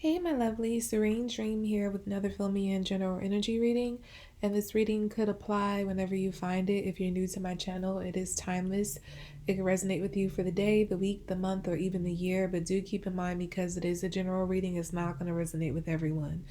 Hey, my lovely Serene Dream here with another Fill Me In general energy reading. And this reading could apply whenever you find it. If you're new to my channel, it is timeless. It can resonate with you for the day, the week, the month, or even the year. But do keep in mind, because it is a general reading, it's not going to resonate with everyone.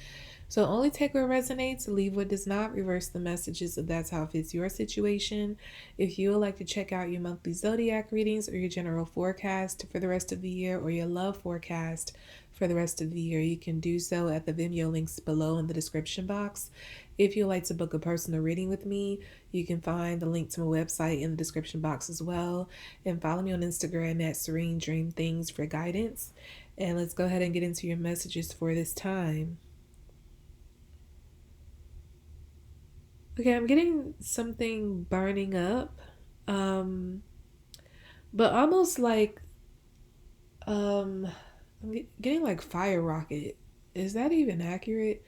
So only take what resonates, leave what does not, reverse the messages if that's how it fits your situation. If you would like to check out your monthly Zodiac readings or your general forecast for the rest of the year or your love forecast for the rest of the year, you can do so at the Vimeo links below in the description box. If you'd like to book a personal reading with me, you can find the link to my website in the description box as well. And follow me on Instagram at Serene Dream Things for guidance. And let's go ahead and get into your messages for this time. Okay, I'm getting something burning up. Um, but almost like I'm getting like fire rocket. Is that even accurate?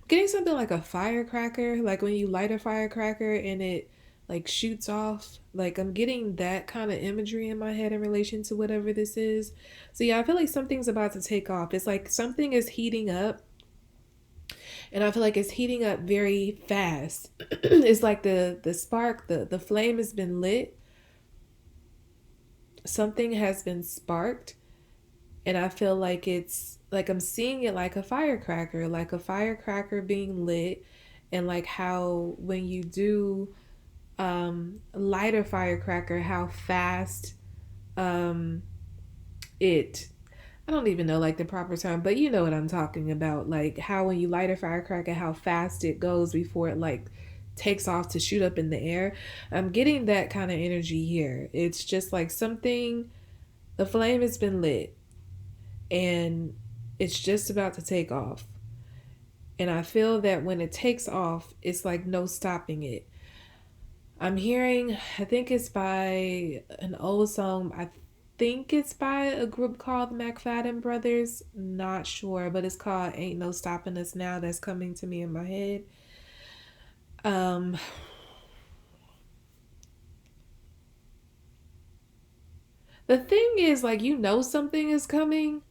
I'm getting something like a firecracker, like when you light a firecracker and it like shoots off. Like I'm getting that kind of imagery in my head in relation to whatever this is. So yeah, I feel like something's about to take off. It's like something is heating up, and I feel like it's heating up very fast. It's like the spark, the flame has been lit. Something has been sparked, and I feel like it's like I'm seeing it like a firecracker being lit, and like how when you do light a firecracker, how fast um it I don't even know like the proper term, but you know what I'm talking about. Like how when you light a firecracker, how fast it goes before it like takes off to shoot up in the air. I'm getting that kind of energy here. It's just like something, the flame has been lit and it's just about to take off. And I feel that when it takes off, it's like no stopping it. I'm hearing, I think it's by an old song. I think it's by a group called the McFadden Brothers. Not sure, but it's called Ain't No Stopping Us Now. That's coming to me in my head. Um, the thing is, like, you know, something is coming,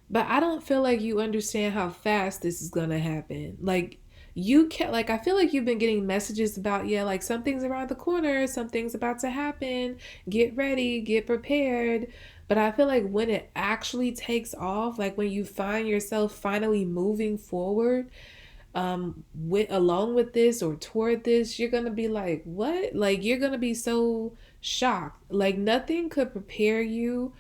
but I don't feel like you understand how fast this is gonna happen. Like, you can't, like, I feel like you've been getting messages about, yeah, like something's around the corner, something's about to happen, get ready, get prepared. But I feel like when it actually takes off, like when you find yourself finally moving forward, with along with this or toward this, you're gonna be like, what? Like, you're gonna be so shocked. Like, nothing could prepare you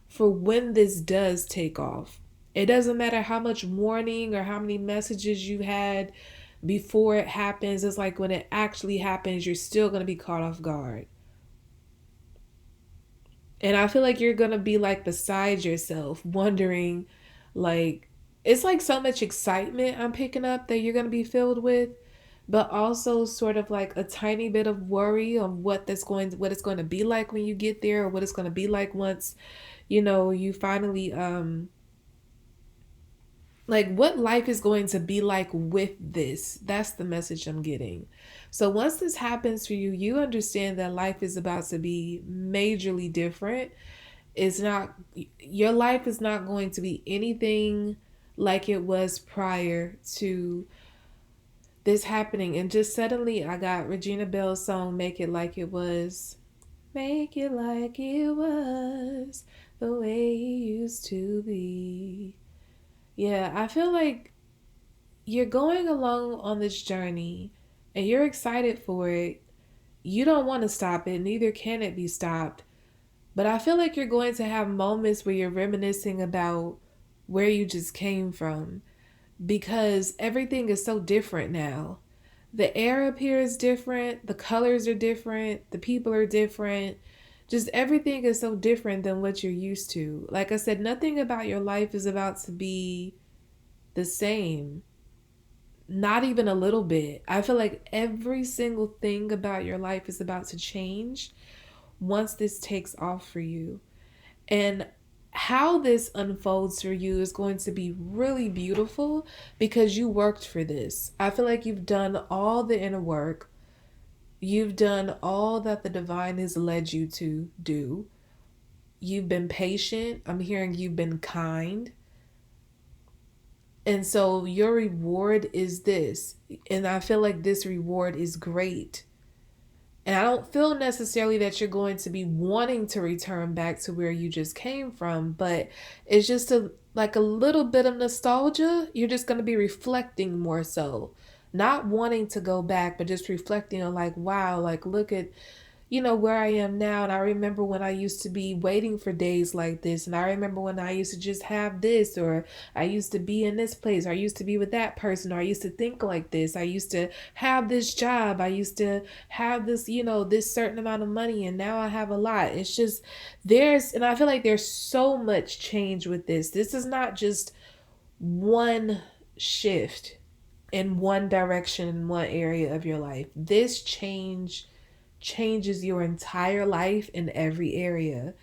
for when this does take off. It doesn't matter how much warning or how many messages you had before it happens. It's like when it actually happens, you're still gonna be caught off guard. And I feel like you're gonna be like beside yourself, wondering, like, it's like so much excitement I'm picking up that you're gonna be filled with, but also sort of like a tiny bit of worry on what it's going to be like when you get there, or what it's going to be like once, you know, you finally like what life is going to be like with this. That's the message I'm getting. So once this happens for you, you understand that life is about to be majorly different. It's not, your life is not going to be anything like it was prior to this happening. And just suddenly I got Regina Bell's song Make It Like It Was. Make it like it was the way it used to be. Yeah, I feel like you're going along on this journey and you're excited for it. You don't want to stop it, neither can it be stopped. But I feel like you're going to have moments where you're reminiscing about where you just came from, because everything is so different now. The air up here is different, the colors are different, the people are different. Just everything is so different than what you're used to. Like I said, nothing about your life is about to be the same. Not even a little bit. I feel like every single thing about your life is about to change once this takes off for you. And how this unfolds for you is going to be really beautiful because you worked for this. I feel like you've done all the inner work. You've done all that the divine has led you to do. You've been patient. I'm hearing you've been kind. And so your reward is this. And I feel like this reward is great. And I don't feel necessarily that you're going to be wanting to return back to where you just came from, but it's just a little bit of nostalgia. You're just going to be reflecting more so. Not wanting to go back, but just reflecting on like, wow, like look at where I am now. And I remember when I used to be waiting for days like this. And I remember when I used to just have this, or I used to be in this place, or I used to be with that person, or I used to think like this. I used to have this job. I used to have this, this certain amount of money. And now I have a lot. It's just, and I feel like there's so much change with this. This is not just one shift in one direction in one area of your life. This changes your entire life in every area.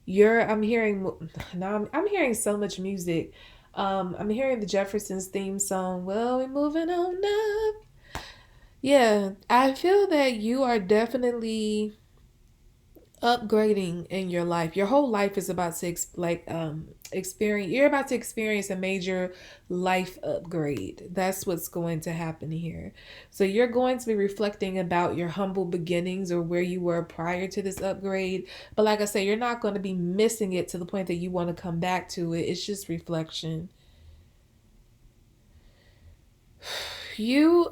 I'm hearing now. I'm hearing so much music. I'm hearing the Jeffersons theme song. Well, we're moving on up. Yeah, I feel that you are definitely upgrading in your life. Your whole life is about to experience. You're about to experience a major life upgrade. That's what's going to happen here. So you're going to be reflecting about your humble beginnings or where you were prior to this upgrade. But like I say, you're not going to be missing it to the point that you want to come back to it. It's just reflection. You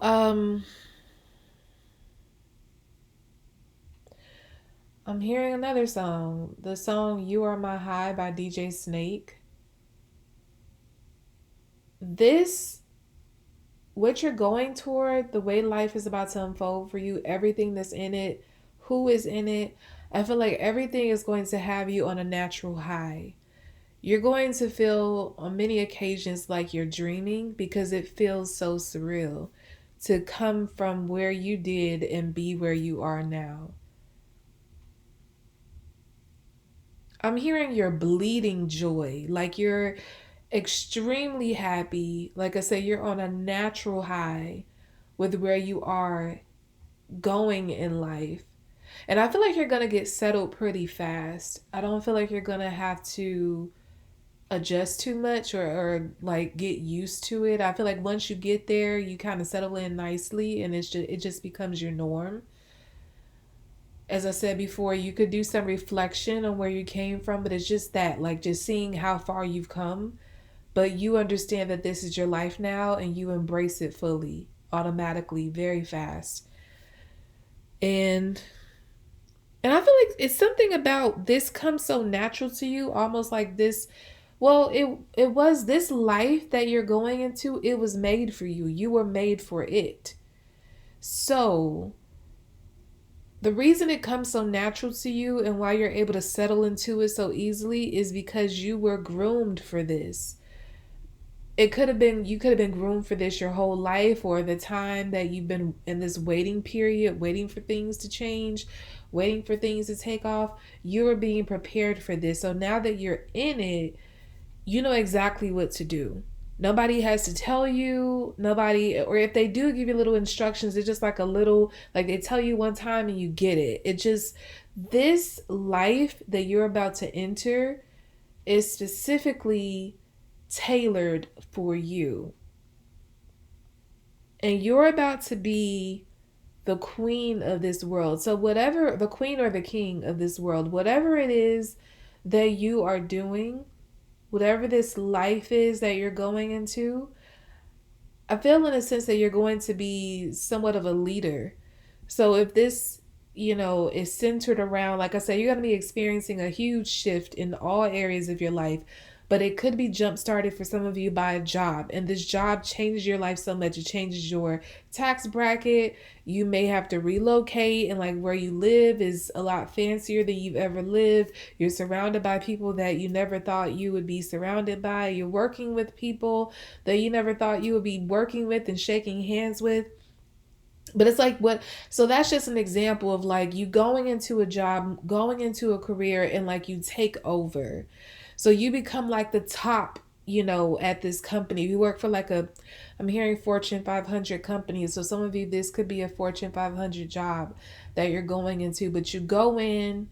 I'm hearing another song. The song You Are My High by DJ Snake. This, what you're going toward, the way life is about to unfold for you, everything that's in it, who is in it, I feel like everything is going to have you on a natural high. You're going to feel on many occasions like you're dreaming because it feels so surreal to come from where you did and be where you are now. I'm hearing your bleeding joy, like you're extremely happy. Like I said, you're on a natural high with where you are going in life. And I feel like you're going to get settled pretty fast. I don't feel like you're going to have to adjust too much or like get used to it. I feel like once you get there, you kind of settle in nicely and it just becomes your norm. As I said before, you could do some reflection on where you came from, but it's just that, like just seeing how far you've come. But you understand that this is your life now and you embrace it fully, automatically, very fast. And I feel like it's something about this comes so natural to you, almost like this. Well, it was this life that you're going into, it was made for you. You were made for it. So the reason it comes so natural to you and why you're able to settle into it so easily is because you were groomed for this. You could have been groomed for this your whole life, or the time that you've been in this waiting period, waiting for things to change, waiting for things to take off. You are being prepared for this. So now that you're in it, you know exactly what to do. Nobody has to tell you, nobody, or if they do give you little instructions, it's just like a little, like they tell you one time and you get it. It just, this life that you're about to enter is specifically tailored for you. And you're about to be the queen of this world. So, whatever, the queen or the king of this world, whatever it is that you are doing, whatever this life is that you're going into, I feel in a sense that you're going to be somewhat of a leader. So if this, is centered around, like I said, you're going to be experiencing a huge shift in all areas of your life. But it could be jump started for some of you by a job. And this job changes your life so much. It changes your tax bracket. You may have to relocate, and like where you live is a lot fancier than you've ever lived. You're surrounded by people that you never thought you would be surrounded by. You're working with people that you never thought you would be working with and shaking hands with. But it's like so that's just an example of like you going into a job, going into a career, and like you take over. So you become like the top, at this company. You work for I'm hearing Fortune 500 companies. So some of you, this could be a Fortune 500 job that you're going into, but you go in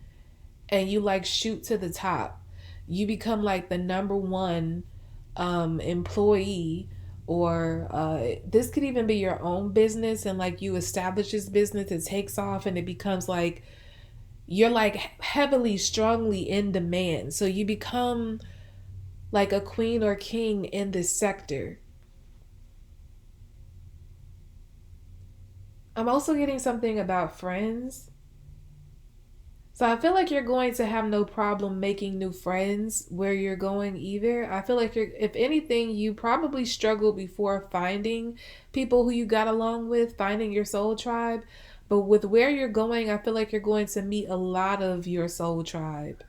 and you like shoot to the top. You become like the number one employee, or this could even be your own business, and like you establish this business, it takes off and it becomes like you're like heavily strongly in demand, so you become like a queen or king in this sector. I'm also getting something about friends. So I feel like you're going to have no problem making new friends where you're going either. I feel like you're, if anything, you probably struggled before finding people who you got along with, finding your soul tribe. But with where you're going, I feel like you're going to meet a lot of your soul tribe.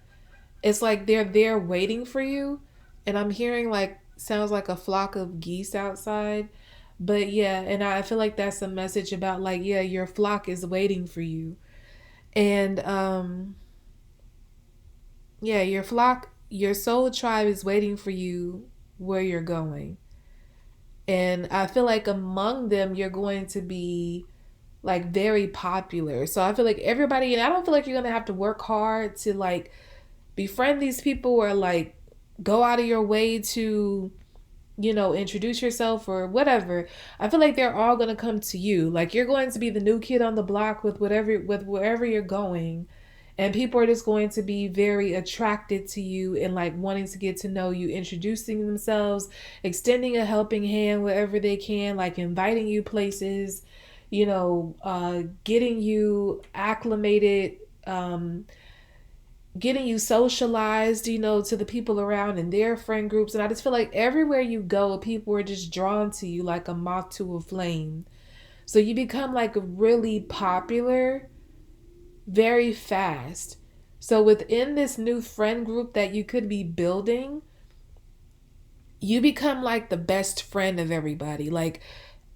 It's like they're there waiting for you. And I'm hearing like, sounds like a flock of geese outside. But yeah, and I feel like that's a message about like, yeah, your flock is waiting for you. And yeah, your flock, your soul tribe is waiting for you where you're going. And I feel like among them, you're going to be like very popular. So I feel like everybody, and I don't feel like you're going to have to work hard to like befriend these people or like go out of your way to, you know, introduce yourself or whatever. I feel like they're all going to come to you. Like you're going to be the new kid on the block with whatever, with wherever you're going, and people are just going to be very attracted to you and like wanting to get to know you, introducing themselves, extending a helping hand wherever they can, like inviting you places, you know, getting you acclimated, getting you socialized, you know, to the people around and their friend groups. And I just feel like everywhere you go, people are just drawn to you like a moth to a flame. So you become like really popular very fast. So within this new friend group that you could be building, you become like the best friend of everybody. Like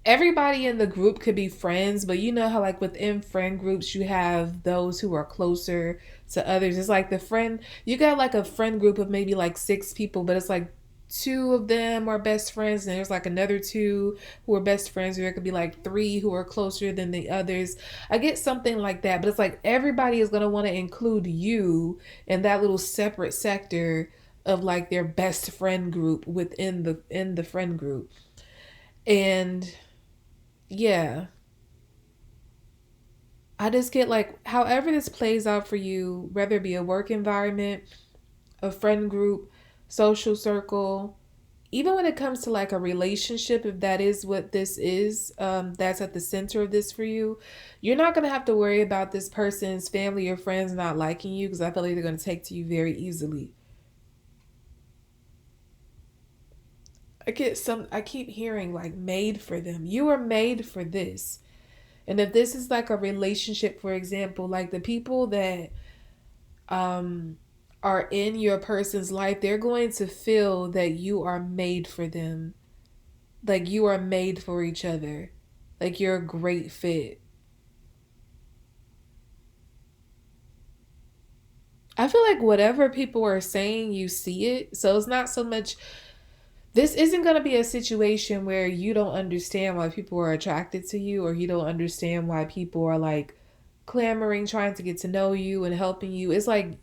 everybody in the group could be friends, but you know how like within friend groups you have those who are closer to others. It's like the friend, you got like a friend group of maybe like six people, but it's like two of them are best friends and there's like another two who are best friends, or there could be like three who are closer than the others. I get something like that, but it's like everybody is going to want to include you in that little separate sector of like their best friend group within the friend group. And yeah, I just get like however this plays out for you, whether it be a work environment, a friend group, social circle, even when it comes to like a relationship, if that is what this is, that's at the center of this for you, you're not going to have to worry about this person's family or friends not liking you, because I feel like they're going to take to you very easily. I keep hearing like made for them. You are made for this. And if this is like a relationship, for example, like the people that um are in your person's life, they're going to feel that you are made for them. Like you are made for each other. Like you're a great fit. I feel like whatever people are saying, you see it. So it's not so much, this isn't going to be a situation where you don't understand why people are attracted to you, or you don't understand why people are like clamoring, trying to get to know you and helping you. It's like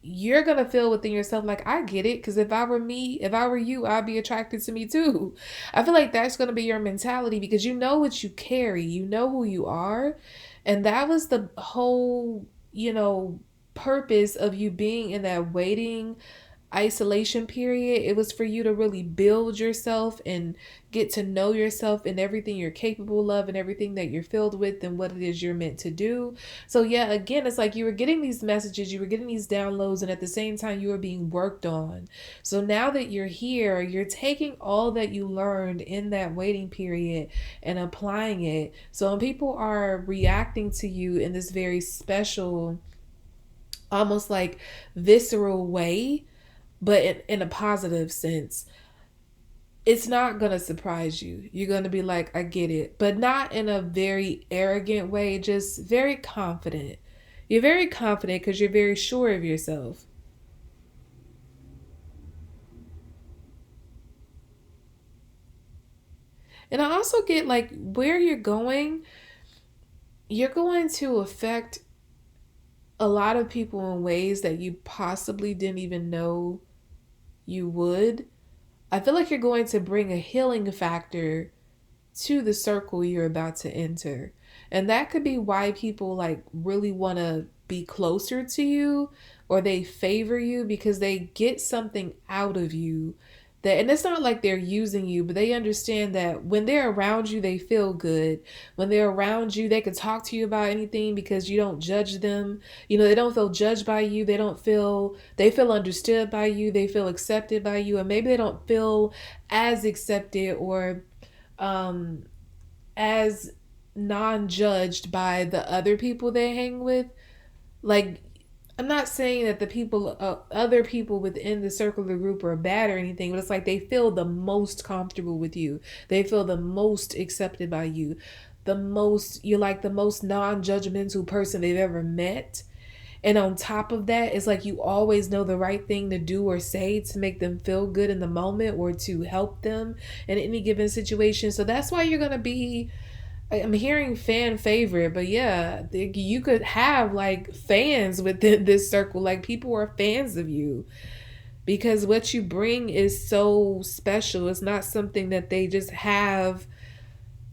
you're gonna feel within yourself like, I get it, because if I were me, if I were you, I'd be attracted to me too. I feel like that's gonna be your mentality, because you know what you carry, you know who you are. And that was the whole, you know, purpose of you being in that waiting isolation period. It was for you to really build yourself and get to know yourself and everything you're capable of and everything that you're filled with and what it is you're meant to do. So yeah, again, it's like you were getting these messages, you were getting these downloads, and at the same time you were being worked on. So now that you're here, you're taking all that you learned in that waiting period and applying it. So when people are reacting to you in this very special, almost like visceral way, but in a positive sense, it's not going to surprise you. You're going to be like, I get it, but not in a very arrogant way, just very confident. You're very confident because you're very sure of yourself. And I also get like where you're going to affect a lot of people in ways that you possibly didn't even know you would. I feel like you're going to bring a healing factor to the circle you're about to enter. And that could be why people like really want to be closer to you, or they favor you because they get something out of you. That, and it's not like they're using you, but they understand that when they're around you, they feel good. When they're around you, they can talk to you about anything because you don't judge them. They don't feel judged by you. They feel understood by you. They feel accepted by you. And maybe they don't feel as accepted or um as non-judged by the other people they hang with. Like, I'm not saying that the people other people within the circle of the group are bad or anything, but it's like they feel the most comfortable with you. They feel the most accepted by you. You're like the most non-judgmental person they've ever met. And on top of that, it's like you always know the right thing to do or say to make them feel good in the moment or to help them in any given situation. So that's why you're going to be, I'm hearing fan favorite, but yeah, you could have like fans within this circle. Like people are fans of you because what you bring is so special. It's not something that they just have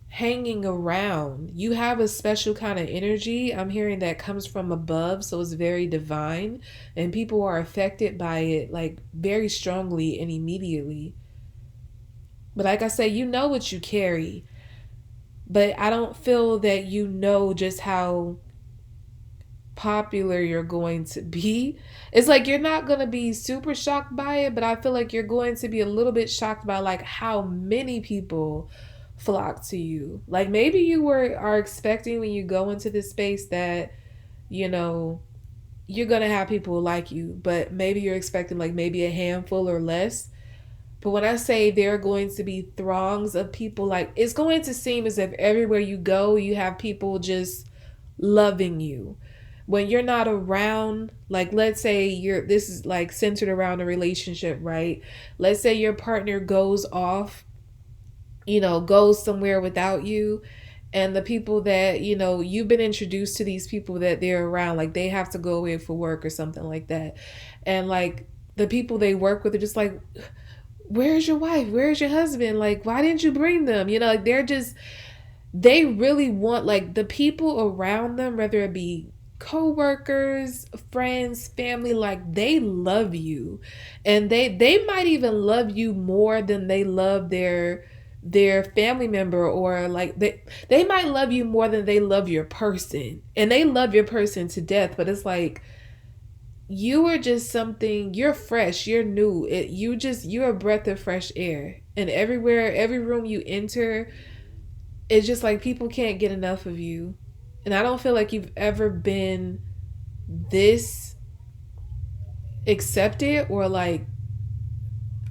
hanging around. You have a special kind of energy. I'm hearing that comes from above, so it's very divine, and people are affected by it like very strongly and immediately. But like I say, you know what you carry, but I don't feel that you know just how popular you're going to be. It's like you're not going to be super shocked by it, but I feel like you're going to be a little bit shocked by like how many people flock to you. Like maybe are expecting when you go into this space that, you know, you're going to have people like you, but maybe you're expecting like maybe a handful or less. But when I say there are going to be throngs of people, like it's going to seem as if everywhere you go, you have people just loving you. When you're not around, like let's say this is like centered around a relationship, right? Let's say your partner goes off, goes somewhere without you, and the people that, you've been introduced to these people that they're around, like they have to go away for work or something like that. And like the people they work with are just like, where's your wife? Where's your husband? Like, why didn't you bring them? Like they really want like the people around them, whether it be co-workers, friends, family, like they love you. And they might even love you more than they love their family member, or like they might love you more than they love your person. And they love your person to death, but it's like you are just something, you're fresh, you're new. You're a breath of fresh air. And everywhere, every room you enter, it's just like people can't get enough of you. And I don't feel like you've ever been this accepted, or like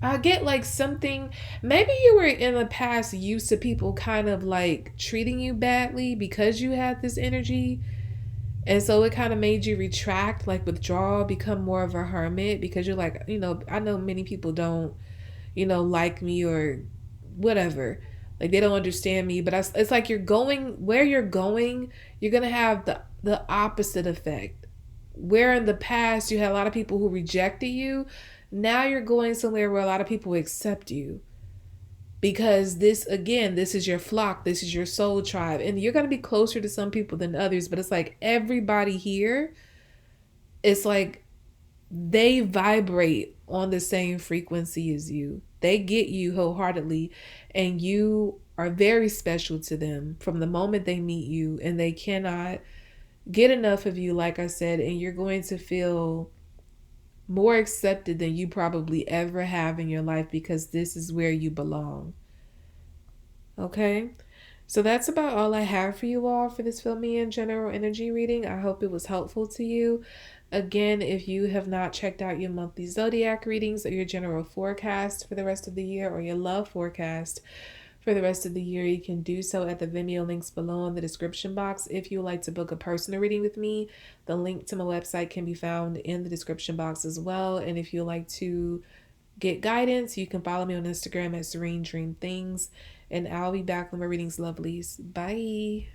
I get like something, maybe you were in the past used to people kind of like treating you badly because you had this energy. And so it kind of made you retract, like withdraw, become more of a hermit because you're like, I know many people don't, like me or whatever. Like they don't understand me, but it's like where you're going, you're going to have the opposite effect. Where in the past you had a lot of people who rejected you, now you're going somewhere where a lot of people accept you. Because this is your flock, this is your soul tribe, and you're going to be closer to some people than others, but it's like everybody here, it's like they vibrate on the same frequency as you. They get you wholeheartedly, and you are very special to them from the moment they meet you, and they cannot get enough of you, like I said, and you're going to feel more accepted than you probably ever have in your life because this is where you belong. Okay? So that's about all I have for you all for this Fill Me In general energy reading. I hope it was helpful to you. Again, if you have not checked out your monthly Zodiac readings or your general forecast for the rest of the year, or your love forecast for the rest of the year, you can do so at the Vimeo links below in the description box. If you would like to book a personal reading with me, the link to my website can be found in the description box as well. And if you would like to get guidance, you can follow me on Instagram at Serene Dream Things. And I'll be back with my readings, lovelies. Bye.